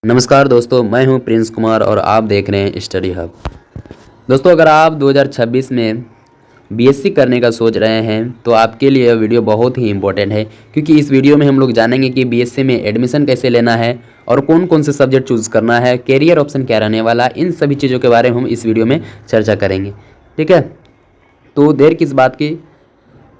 नमस्कार दोस्तों, मैं हूं प्रिंस कुमार और आप देख रहे हैं स्टडी हब। दोस्तों, अगर आप 2026 में बीएससी करने का सोच रहे हैं तो आपके लिए यह वीडियो बहुत ही इंपॉर्टेंट है, क्योंकि इस वीडियो में हम लोग जानेंगे कि बीएससी में एडमिशन कैसे लेना है और कौन कौन से सब्जेक्ट चूज़ करना है, कैरियर ऑप्शन क्या रहने वाला, इन सभी चीज़ों के बारे में हम इस वीडियो में चर्चा करेंगे। ठीक है, तो देर किस बात की,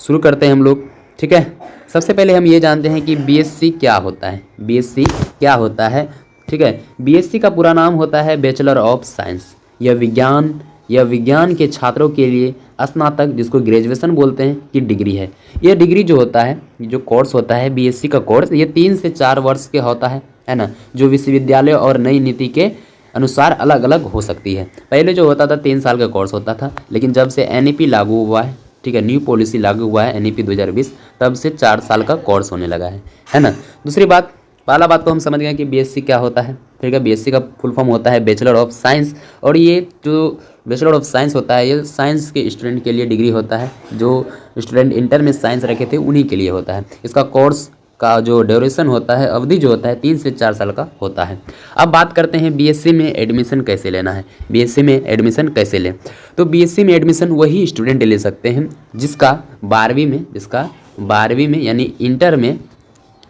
शुरू करते हैं हम लोग। ठीक है, सबसे पहले हम ये जानते हैं कि बीएससी क्या होता है। बीएससी क्या होता है? ठीक है, बीएससी का पूरा नाम होता है बैचलर ऑफ साइंस। यह विज्ञान के छात्रों के लिए स्नातक, जिसको ग्रेजुएशन बोलते हैं, की डिग्री है। यह डिग्री जो होता है, जो कोर्स होता है बीएससी का कोर्स, ये 3 से 4 वर्ष के होता है ना, जो विश्वविद्यालय और नई नीति के अनुसार अलग अलग हो सकती है। पहले जो होता था 3 साल का कोर्स होता था, लेकिन जब से एनईपी लागू हुआ है, ठीक है, न्यू पॉलिसी लागू हुआ है एनईपी 2020, तब से 4 साल का कोर्स होने लगा है ना। दूसरी बात, पहला बात तो हम समझ गए कि बीएससी क्या होता है। ठीक है, बीएससी का फुल फॉर्म होता है बैचलर ऑफ साइंस, और ये जो बैचलर ऑफ साइंस होता है, ये साइंस के स्टूडेंट के लिए डिग्री होता है। जो स्टूडेंट इंटर में साइंस रखे थे उन्हीं के लिए होता है। इसका कोर्स का जो ड्यूरेशन होता है, अवधि जो होता है, 3 से 4 साल का होता है। अब बात करते हैं बीएससी में एडमिशन कैसे लेना है। बीएससी में एडमिशन कैसे लें? तो बीएससी में एडमिशन वही स्टूडेंट ले सकते हैं जिसका 12वीं में यानी इंटर में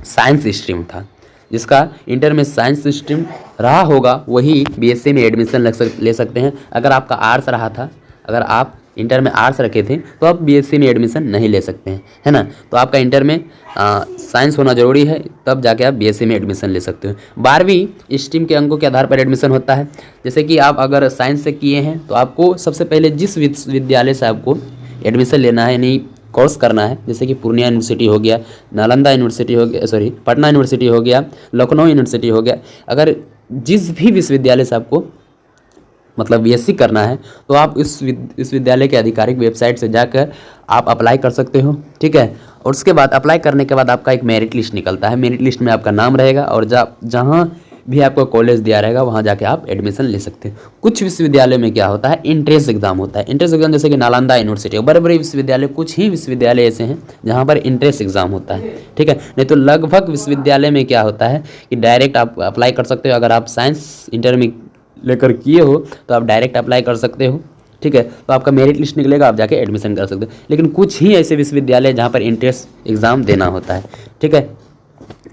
साइंस स्ट्रीम था। जिसका इंटर में साइंस स्ट्रीम रहा होगा वही बीएससी में एडमिशन ले सकते हैं। अगर आपका आर्ट्स रहा था, अगर आप इंटर में आर्ट्स रखे थे, तो आप बीएससी में एडमिशन नहीं ले सकते हैं, है ना। तो आपका इंटर में साइंस होना जरूरी है, तब जाके आप बीएससी में एडमिशन ले सकते हो। 12वीं स्ट्रीम के अंकों के आधार पर एडमिशन होता है। जैसे कि आप अगर साइंस से किए हैं तो आपको सबसे पहले जिस विश्वविद्यालय से आपको एडमिशन लेना है, यानी कोर्स करना है, जैसे कि पूर्णिया यूनिवर्सिटी हो गया, नालंदा यूनिवर्सिटी हो गया, पटना यूनिवर्सिटी हो गया, लखनऊ यूनिवर्सिटी हो गया, अगर जिस भी विश्वविद्यालय से आपको मतलब बीएससी करना है, तो आप इस विश्वविद्यालय के आधिकारिक वेबसाइट से जाकर आप अप्लाई कर सकते हो। ठीक है, और उसके बाद अप्लाई करने के बाद आपका एक मेरिट लिस्ट निकलता है। मेरिट लिस्ट में आपका नाम रहेगा और जहाँ भी आपको कॉलेज दिया रहेगा वहाँ जाके आप एडमिशन ले सकते हैं। कुछ विश्वविद्यालय में क्या होता है, एंट्रेंस एग्जाम होता है। एंट्रेंस एग्जाम जैसे कि नालंदा यूनिवर्सिटी, बड़े बड़े विश्वविद्यालय, कुछ ही विश्वविद्यालय ऐसे हैं जहाँ पर एंट्रेंस एग्जाम होता है। ठीक है, नहीं तो लगभग विश्वविद्यालय में क्या होता है कि डायरेक्ट आप अप्लाई कर सकते हो। अगर आप साइंस इंटर में लेकर किए हो तो आप डायरेक्ट अप्लाई कर सकते हो। ठीक है, तो आपका मेरिट लिस्ट निकलेगा, आप जाके एडमिशन कर सकते हो। लेकिन कुछ ही ऐसे विश्वविद्यालय जहाँ पर एंट्रेंस एग्जाम देना होता है, ठीक है,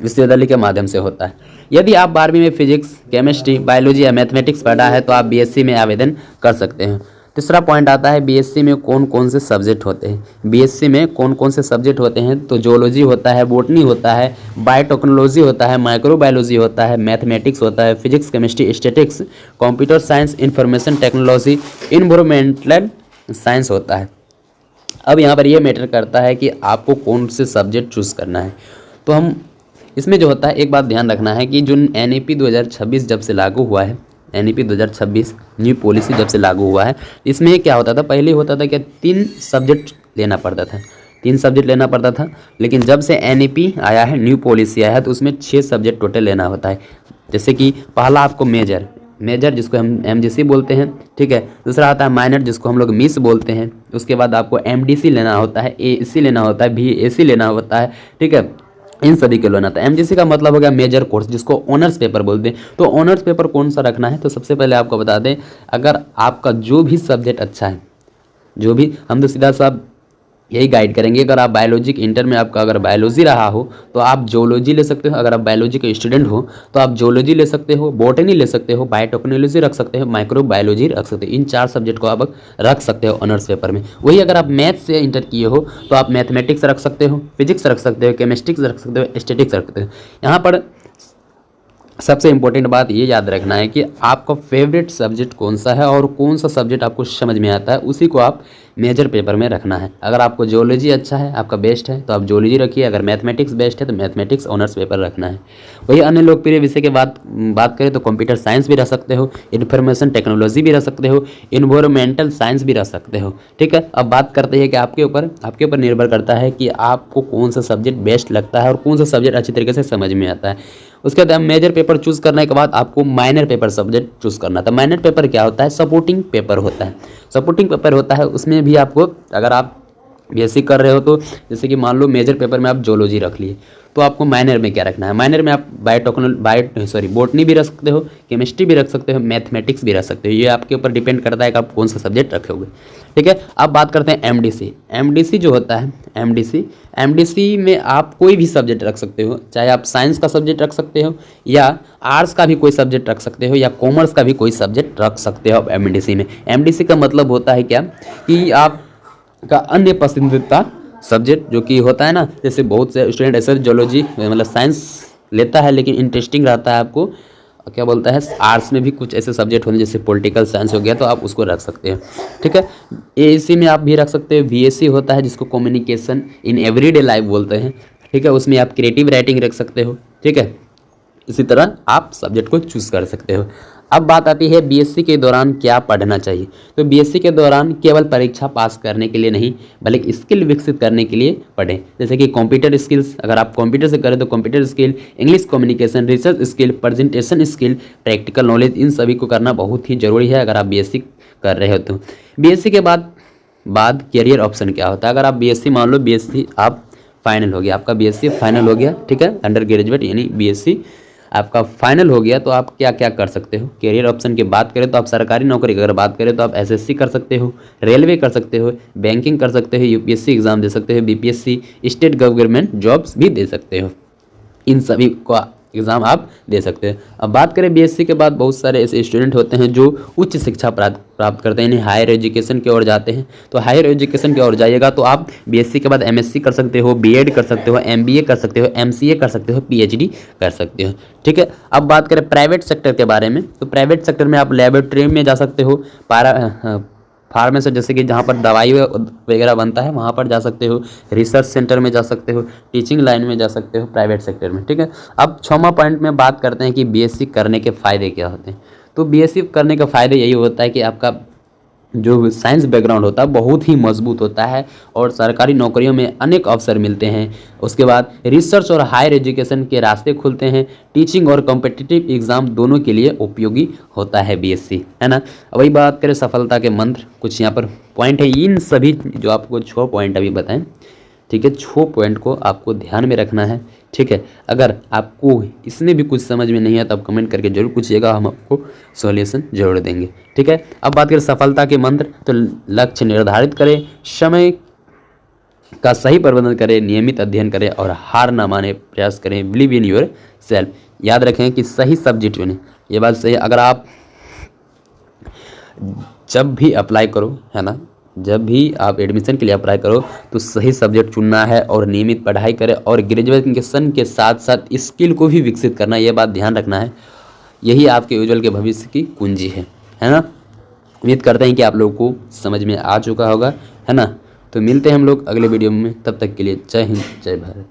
विश्वविद्यालय के माध्यम से होता है। यदि आप 12वीं में फिजिक्स, केमिस्ट्री, बायोलॉजी या मैथमेटिक्स पढ़ा है तो आप बीएससी में आवेदन कर सकते हैं। तीसरा पॉइंट आता है बीएससी में कौन कौन से सब्जेक्ट होते हैं। बीएससी में कौन कौन से सब्जेक्ट होते हैं? तो जूलॉजी होता है, बॉटनी होता है, बायोटेक्नोलॉजी होता है, माइक्रोबायोलॉजी होता है, मैथमेटिक्स होता है, physics, chemistry, statics, computer science, information technology, environmental science होता है। अब यहाँ पर ये मैटर करता है कि आपको कौन से सब्जेक्ट चूज़ करना है। तो हम इसमें जो होता है, एक बात ध्यान रखना है कि जो एनईपी 2026 जब से लागू हुआ है, एनईपी 2026 न्यू पॉलिसी जब से लागू हुआ है, इसमें क्या होता था, पहले होता था कि 3 सब्जेक्ट लेना पड़ता था, 3 सब्जेक्ट लेना पड़ता था। लेकिन जब से एनईपी आया है, न्यू पॉलिसी आया है, तो उसमें 6 सब्जेक्ट टोटल लेना होता है। जैसे कि पहला आपको मेजर जिसको हम एमजीसी बोलते हैं, ठीक है। दूसरा आता है माइनर जिसको हम लोग मिस बोलते हैं। उसके बाद आपको एमडीसी लेना होता है, एसी लेना होता है, बीएसी लेना होता है, ठीक है। इन सभी के लेना था। एमजीसी का मतलब हो गया मेजर कोर्स, जिसको ऑनर्स पेपर बोलते हैं। तो ऑनर्स पेपर कौन सा रखना है? तो सबसे पहले आपको बता दें, अगर आपका जो भी सब्जेक्ट अच्छा है, जो भी, हम तो सीधा सा यही गाइड करेंगे। अगर आप बायोलॉजी के इंटर में आपका अगर बायोलॉजी रहा हो तो आप जोलॉजी ले सकते हो। अगर आप बायोलॉजी के स्टूडेंट हो तो आप जोलॉजी ले सकते हो, बॉटनी ले सकते हो, बायोटेक्नोलॉजी रख सकते हो, माइक्रोबायोलॉजी रख सकते हो। इन 4 सब्जेक्ट को आप रख सकते हो ऑनर्स पेपर में। वही अगर आप मैथ्स से इंटर किए हो तो आप मैथमेटिक्स रख सकते हो, फिजिक्स रख सकते हो, केमिस्ट्री रख सकते हो, स्टैटिक्स रख सकते हो। यहाँ पर सबसे इम्पोर्टेंट बात ये याद रखना है कि आपका फेवरेट सब्जेक्ट कौन सा है और कौन सा सब्जेक्ट आपको समझ में आता है, उसी को आप मेजर पेपर में रखना है। अगर आपको जियोलॉजी अच्छा है, आपका बेस्ट है, तो आप जियोलॉजी रखिए। अगर मैथमेटिक्स बेस्ट है तो मैथमेटिक्स ऑनर्स पेपर रखना है। वही अन्य लोकप्रिय विषय के बात करें तो कंप्यूटर साइंस भी रख सकते हो, इन्फॉर्मेशन टेक्नोलॉजी भी रख सकते हो, इन्वायरमेंटल साइंस भी रख सकते हो, ठीक है। अब बात करते हैं कि आपके ऊपर निर्भर करता है कि आपको कौन सा सब्जेक्ट बेस्ट लगता है और कौन सा सब्जेक्ट अच्छी तरीके से समझ में आता है। उसके बाद मेजर पेपर चूज़ करने के बाद आपको माइनर पेपर सब्जेक्ट चूज़ करना था। माइनर पेपर क्या होता है? सपोर्टिंग पेपर होता है। सपोर्टिंग पेपर होता है, उसमें भी आपको, अगर आप बीएससी कर रहे हो तो जैसे कि मान लो मेजर पेपर में आप जोलॉजी रख लिए, तो आपको माइनर में क्या रखना है। माइनर में आप बॉटनी भी रख सकते हो, केमिस्ट्री भी रख सकते हो, मैथमेटिक्स भी रख सकते हो। ये आपके ऊपर डिपेंड करता है कि आप कौन सा सब्जेक्ट रखोगे। ठीक है, अब बात करते हैं एमडीसी। एमडीसी जो होता है, एमडीसी में आप कोई भी सब्जेक्ट रख सकते हो, चाहे आप साइंस का सब्जेक्ट रख सकते हो या आर्ट्स का भी कोई सब्जेक्ट रख सकते हो या कॉमर्स का भी कोई सब्जेक्ट रख सकते हो आप एमडीसी में। एमडीसी का मतलब होता है क्या कि आपका अन्य पसंदीदा सब्जेक्ट जो कि होता है ना, जैसे बहुत से स्टूडेंट ऐसे जियोलॉजी मतलब साइंस लेता है लेकिन इंटरेस्टिंग रहता है, आपको क्या बोलता है आर्ट्स में भी कुछ ऐसे सब्जेक्ट होंगे जैसे पॉलिटिकल साइंस हो गया, तो आप उसको रख सकते हो। ठीक है, एएससी में आप भी रख सकते हो। बीएससी होता है जिसको कम्युनिकेशन इन एवरीडे लाइफ बोलते हैं। ठीक है, उसमें आप क्रिएटिव राइटिंग रख सकते हो। ठीक है, इसी तरह आप सब्जेक्ट को चूज़ कर सकते हो। अब बात आती है बीएससी के दौरान क्या पढ़ना चाहिए। तो बीएससी के दौरान केवल परीक्षा पास करने के लिए नहीं बल्कि स्किल विकसित करने के लिए पढ़ें। जैसे कि कंप्यूटर स्किल्स, अगर आप कंप्यूटर से करें तो computer skill, English communication, research skill, presentation skill, practical knowledge, इन सभी को करना बहुत ही ज़रूरी है अगर आप बीएससी कर रहे हो तो। बीएससी के बाद कैरियर ऑप्शन क्या होता है। अगर आप बीएससी मान लो बीएससी आप फाइनल हो गया, आपका बीएससी फाइनल हो गया, ठीक है, अंडर ग्रेजुएट यानी बीएससी आपका फाइनल हो गया, तो आप क्या क्या कर सकते हो। कैरियर ऑप्शन की बात करें तो आप सरकारी नौकरी की अगर बात करें तो आप एसएससी कर सकते हो, रेलवे कर सकते हो, बैंकिंग कर सकते हो, यूपीएससी एग्जाम दे सकते हो, बीपीएससी, स्टेट गवर्नमेंट जॉब्स भी दे सकते हो। इन सभी का एग्ज़ाम आप दे सकते हैं। अब बात करें बीएससी के बाद बहुत सारे ऐसे स्टूडेंट होते हैं जो उच्च शिक्षा प्राप्त करते हैं, यानी हायर एजुकेशन की ओर जाते हैं। तो हायर एजुकेशन की ओर जाइएगा तो आप बीएससी के बाद एमएससी कर सकते हो, बीएड कर सकते हो, एमबीए कर सकते हो, एमसीए कर सकते हो, पीएचडी कर सकते हो। ठीक है, अब बात करें प्राइवेट सेक्टर के बारे में, तो प्राइवेट सेक्टर में आप लेबोरेटरी में जा सकते हो, फार्मेसी जैसे कि जहाँ पर दवाई वगैरह बनता है वहाँ पर जा सकते हो, रिसर्च सेंटर में जा सकते हो, टीचिंग लाइन में जा सकते हो प्राइवेट सेक्टर में। ठीक है, अब 6वां पॉइंट में बात करते हैं कि बीएससी करने के फ़ायदे क्या होते हैं। तो बीएससी करने का फ़ायदे यही होता है कि आपका जो साइंस बैकग्राउंड होता है बहुत ही मजबूत होता है और सरकारी नौकरियों में अनेक अवसर मिलते हैं। उसके बाद रिसर्च और हायर एजुकेशन के रास्ते खुलते हैं। टीचिंग और कॉम्पिटिटिव एग्ज़ाम दोनों के लिए उपयोगी होता है बीएससी, है ना। वही बात करें सफलता के मंत्र, कुछ यहाँ पर पॉइंट है, इन सभी जो आपको 6 पॉइंट अभी बताएं, ठीक है, 6 पॉइंट को आपको ध्यान में रखना है। ठीक है, अगर आपको इसमें भी कुछ समझ में नहीं है तो आप कमेंट करके जरूर पूछिएगा, हम आपको सॉल्यूशन जरूर देंगे। ठीक है, अब बात करें सफलता के मंत्र, तो लक्ष्य निर्धारित करें, समय का सही प्रबंधन करें, नियमित अध्ययन करें और हार ना माने प्रयास करें, बिलीव इन योर सेल्फ। याद रखें कि सही सब्जेक्ट चुनें, ये बात सही है। अगर आप जब भी अप्लाई करो, है ना, जब भी आप एडमिशन के लिए अप्लाई करो तो सही सब्जेक्ट चुनना है और नियमित पढ़ाई करें और ग्रेजुएशन के साथ साथ स्किल को भी विकसित करना, यह बात ध्यान रखना है। यही आपके उज्जवल के भविष्य की कुंजी है ना। उम्मीद करते हैं कि आप लोगों को समझ में आ चुका होगा, है ना। तो मिलते हैं हम लोग अगले वीडियो में, तब तक के लिए जय हिंद जय भारत।